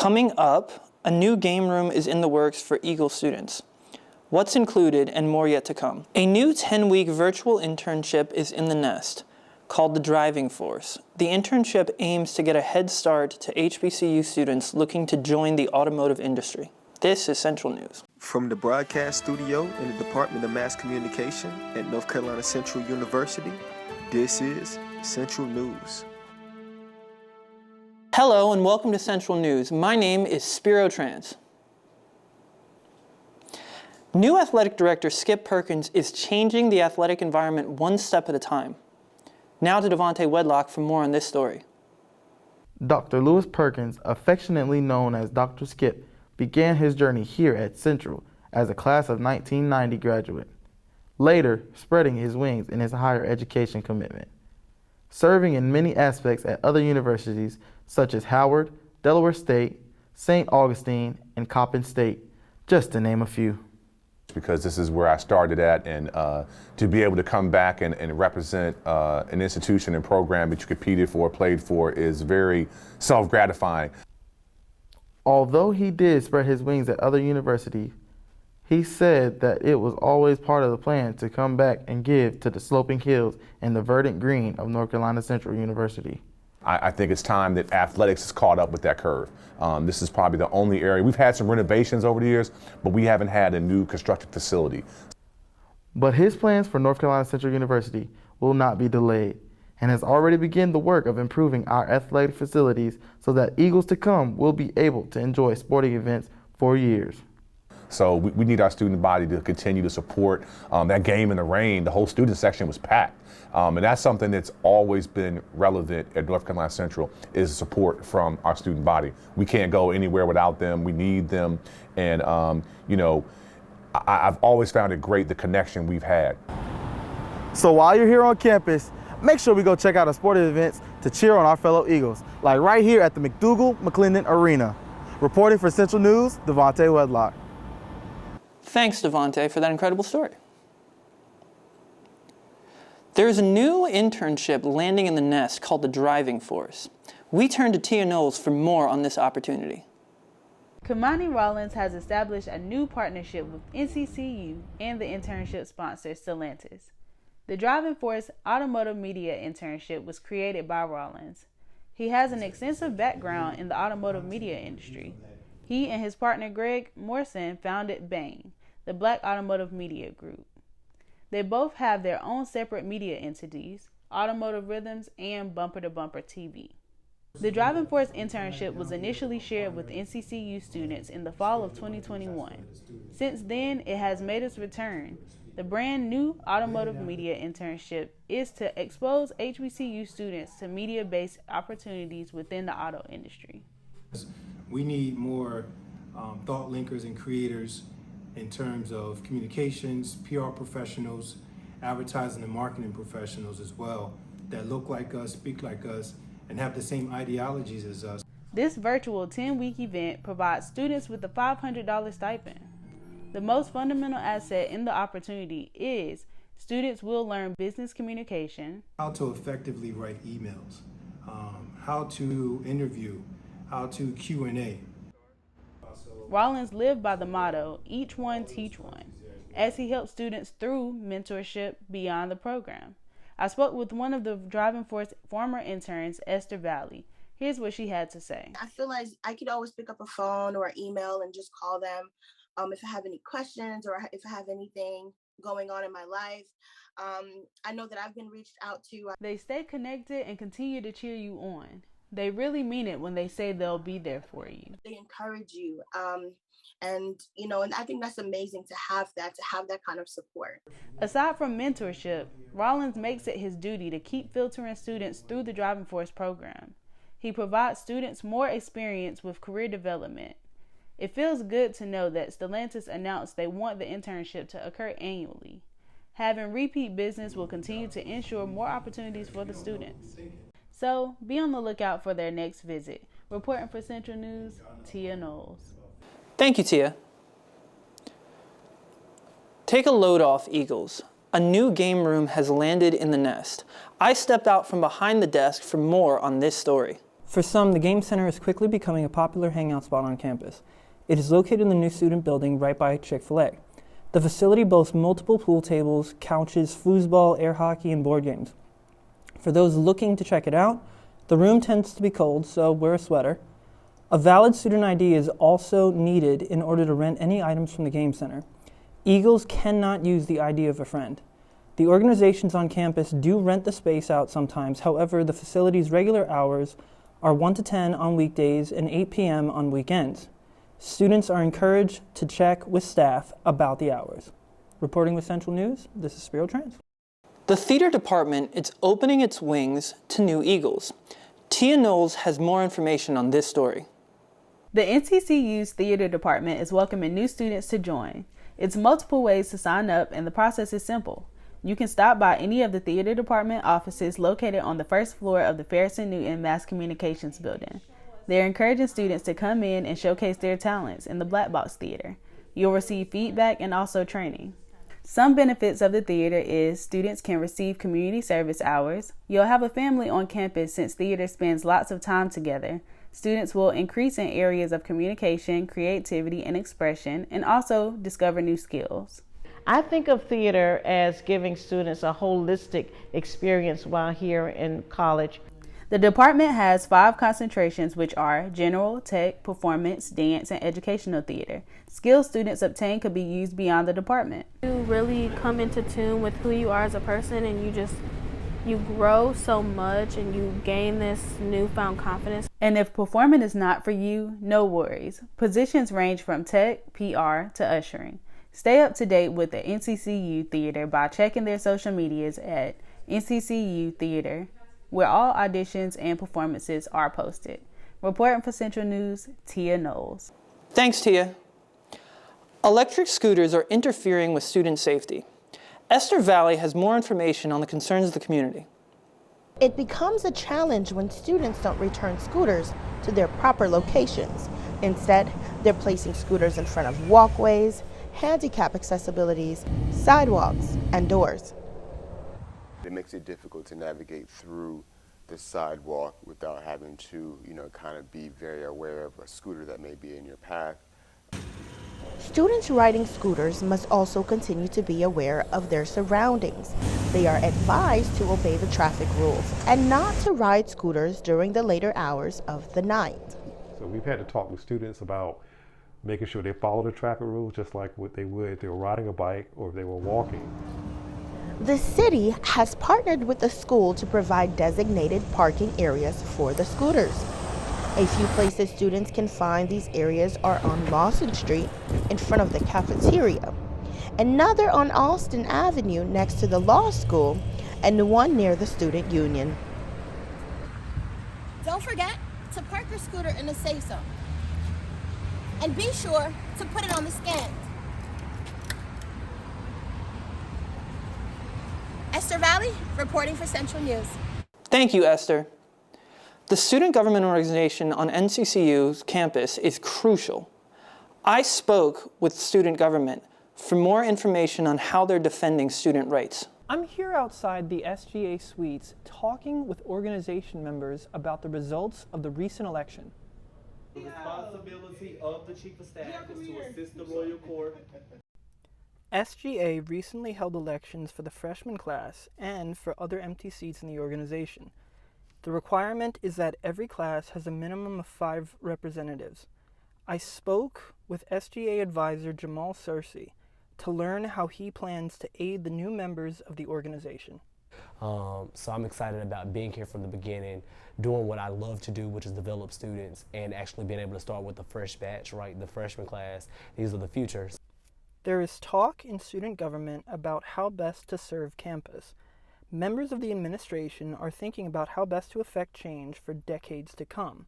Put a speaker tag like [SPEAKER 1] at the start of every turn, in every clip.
[SPEAKER 1] Coming up, a new game room is in the works for Eagle students. What's included and more yet to come. A new 10-week virtual internship is in the nest, called the Driving Force. The internship aims to get a head start to HBCU students looking to join the automotive industry. This is Central News.
[SPEAKER 2] From the broadcast studio in the Department of Mass Communication at North Carolina Central University, this is Central News.
[SPEAKER 1] Hello and welcome to Central News. My name is Spiro Trans. New athletic director Skip Perkins is changing the athletic environment one step at a time. Now to Devontae Wedlock for more on this story.
[SPEAKER 3] Dr. Lewis Perkins, affectionately known as Dr. Skip, began his journey here at Central as a class of 1990 graduate, later spreading his wings in his higher education commitment, serving in many aspects at other universities such as Howard, Delaware State, St. Augustine, and Coppin State, just to name a few.
[SPEAKER 4] Because this is where I started at, and to be able to come back and represent an institution and program that you competed for, played for, is very self-gratifying.
[SPEAKER 3] Although he did spread his wings at other universities, he said that it was always part of the plan to come back and give to the sloping hills and the verdant green of North Carolina Central University.
[SPEAKER 4] I think it's time that athletics has caught up with that curve. This is probably the only area. We've had some renovations over the years, but we haven't had a new constructed facility.
[SPEAKER 3] But his plans for North Carolina Central University will not be delayed and has already begun the work of improving our athletic facilities so that Eagles to come will be able to enjoy sporting events for years.
[SPEAKER 4] So we need our student body to continue to support that game in the rain. The whole student section was packed. And that's something that's always been relevant at North Carolina Central, is support from our student body. We can't go anywhere without them. We need them. And, I've always found it great, the connection we've had.
[SPEAKER 3] So while you're here on campus, make sure we go check out our sporting events to cheer on our fellow Eagles, like right here at the McDougal-McClendon Arena. Reporting for Central News, Devontae Wedlock.
[SPEAKER 1] Thanks, Devontae, for that incredible story. There's a new internship landing in the nest called the Driving Force. We turn to Tia Knowles for more on this opportunity.
[SPEAKER 5] Kimani Rollins has established a new partnership with NCCU and the internship sponsor, Stellantis. The Driving Force Automotive Media Internship was created by Rollins. He has an extensive background in the automotive media industry. He and his partner Greg Morrison founded BAME, the Black Automotive Media Group. They both have their own separate media entities, Automotive Rhythms and Bumper to Bumper TV. The Driving Force internship was initially shared with NCCU students in the fall of 2021. Since then, it has made its return. The brand new Automotive Media Internship is to expose HBCU students to media-based opportunities within the auto industry.
[SPEAKER 6] We need more thought linkers and creators in terms of communications, PR professionals, advertising and marketing professionals as well, that look like us, speak like us, and have the same ideologies as us.
[SPEAKER 5] This virtual 10-week event provides students with a $500 stipend. The most fundamental asset in the opportunity is students will learn business communication,
[SPEAKER 6] how to effectively write emails, how to interview, how to Q&A.
[SPEAKER 5] Rollins lived by the motto, each one teach one, as he helps students through mentorship beyond the program. I spoke with one of the Driving Force former interns, Esther Valley. Here's what she had to say.
[SPEAKER 7] I feel like I could always pick up a phone or email and just call them if I have any questions or if I have anything going on in my life. I know that I've been reached out to.
[SPEAKER 5] They stay connected and continue to cheer you on. They really mean it when they say they'll be there for you.
[SPEAKER 7] They encourage you. And I think that's amazing to have that kind of support.
[SPEAKER 5] Aside from mentorship, Rollins makes it his duty to keep filtering students through the Driving Force program. He provides students more experience with career development. It feels good to know that Stellantis announced they want the internship to occur annually. Having repeat business will continue to ensure more opportunities for the students. So be on the lookout for their next visit. Reporting for Central News, Tia Knowles.
[SPEAKER 1] Thank you, Tia. Take a load off, Eagles. A new game room has landed in the nest. I stepped out from behind the desk for more on this story. For some, the Game Center is quickly becoming a popular hangout spot on campus. It is located in the new student building right by Chick-fil-A. The facility boasts multiple pool tables, couches, foosball, air hockey, and board games. For those looking to check it out, the room tends to be cold, so wear a sweater. A valid student ID is also needed in order to rent any items from the Game Center. Eagles cannot use the ID of a friend. The organizations on campus do rent the space out sometimes. However, the facility's regular hours are 1 to 10 on weekdays and 8 p.m. on weekends. Students are encouraged to check with staff about the hours. Reporting with Central News, this is Spiro Trans. The theater department is opening its wings to new Eagles. Tia Knowles has more information on this story.
[SPEAKER 5] The NCCU's theater department is welcoming new students to join. It's multiple ways to sign up, and the process is simple. You can stop by any of the theater department offices located on the first floor of the Farrison Newton Mass Communications building. They're encouraging students to come in and showcase their talents in the Black Box Theater. You'll receive feedback and also training. Some benefits of the theater is students can receive community service hours. You'll have a family on campus since theater spends lots of time together. Students will increase in areas of communication, creativity, and expression, and also discover new skills.
[SPEAKER 8] I think of theater as giving students a holistic experience while here in college.
[SPEAKER 5] The department has 5 concentrations, which are general, tech, performance, dance, and educational theater. Skills students obtain could be used beyond the department.
[SPEAKER 9] You really come into tune with who you are as a person, and you grow so much and you gain this newfound confidence.
[SPEAKER 5] And if performing is not for you, no worries. Positions range from tech, PR, to ushering. Stay up to date with the NCCU Theater by checking their social medias at NCCU Theater, where all auditions and performances are posted. Reporting for Central News, Tia Knowles.
[SPEAKER 1] Thanks, Tia. Electric scooters are interfering with student safety. Esther Valley has more information on the concerns of the community.
[SPEAKER 10] It becomes a challenge when students don't return scooters to their proper locations. Instead, they're placing scooters in front of walkways, handicap accessibilities, sidewalks, and doors.
[SPEAKER 11] It makes it difficult to navigate through the sidewalk without having to, kind of be very aware of a scooter that may be in your path.
[SPEAKER 10] Students riding scooters must also continue to be aware of their surroundings. They are advised to obey the traffic rules and not to ride scooters during the later hours of the night.
[SPEAKER 12] So we've had to talk with students about making sure they follow the traffic rules just like what they would if they were riding a bike or if they were walking.
[SPEAKER 10] The city has partnered with the school to provide designated parking areas for the scooters. A few places students can find these areas are on Lawson Street in front of the cafeteria, another on Austin Avenue next to the law school, and one near the student union.
[SPEAKER 7] Don't forget to park your scooter in the safe zone. And be sure to put it on the stand. Esther Valley, reporting for Central News.
[SPEAKER 1] Thank you, Esther. The student government organization on NCCU's campus is crucial. I spoke with student government for more information on how they're defending student rights. I'm here outside the SGA suites talking with organization members about the results of the recent election.
[SPEAKER 13] The responsibility of the Chief of Staff is to assist the Royal Court.
[SPEAKER 1] SGA recently held elections for the freshman class and for other empty seats in the organization. The requirement is that every class has a minimum of 5 representatives. I spoke with SGA advisor Jamal Searcy to learn how he plans to aid the new members of the organization.
[SPEAKER 14] So I'm excited about being here from the beginning, doing what I love to do, which is develop students, and actually being able to start with the fresh batch, right? The freshman class. These are the futures.
[SPEAKER 1] There is talk in student government about how best to serve campus. Members of the administration are thinking about how best to affect change for decades to come.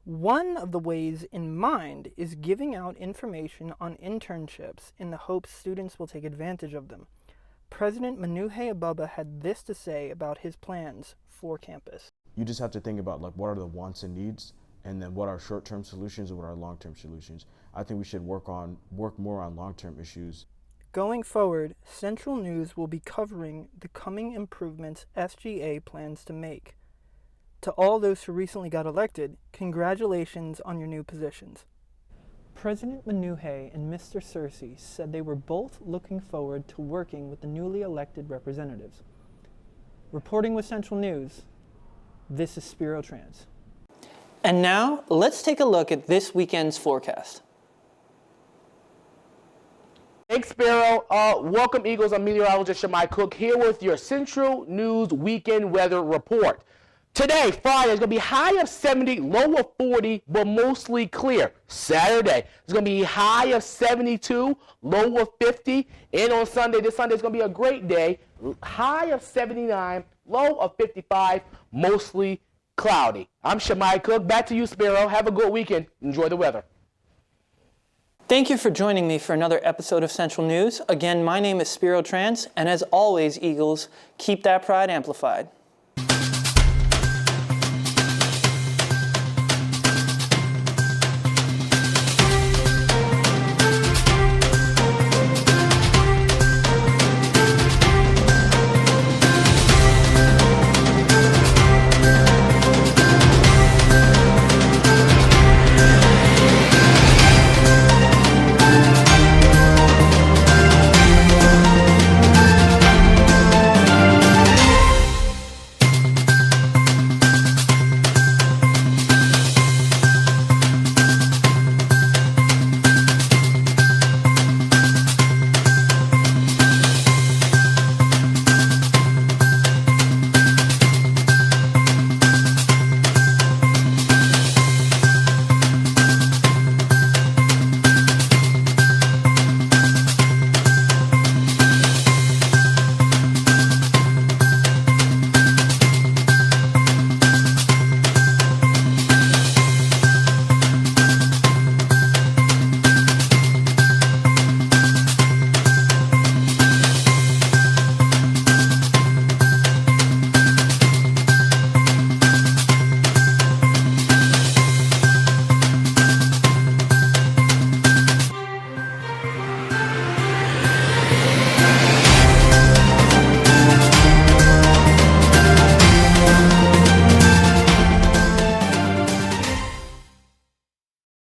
[SPEAKER 1] One of the ways in mind is giving out information on internships in the hopes students will take advantage of them. President Manuhe Ababa had this to say about his plans for campus.
[SPEAKER 15] You just have to think about what are the wants and needs, and then what are short-term solutions and what are long-term solutions. I think we should work more on long-term issues.
[SPEAKER 1] Going forward, Central News will be covering the coming improvements SGA plans to make. To all those who recently got elected, congratulations on your new positions. President Menuhay and Mr. Searcy said they were both looking forward to working with the newly elected representatives. Reporting with Central News, this is Spiro Trans. And now, let's take a look at this weekend's forecast.
[SPEAKER 16] Thanks, Sparrow. Welcome, Eagles. I'm meteorologist Shamai Cook here with your Central News Weekend Weather Report. Today, Friday, it's going to be high of 70, low of 40, but mostly clear. Saturday, it's going to be high of 72, low of 50. And on Sunday, this Sunday is going to be a great day. High of 79, low of 55, mostly cloudy. I'm Shamai Cook. Back to you, Sparrow. Have a good weekend. Enjoy the weather.
[SPEAKER 1] Thank you for joining me for another episode of Central News. Again, my name is Spiro Trans, and as always, Eagles, keep that pride amplified.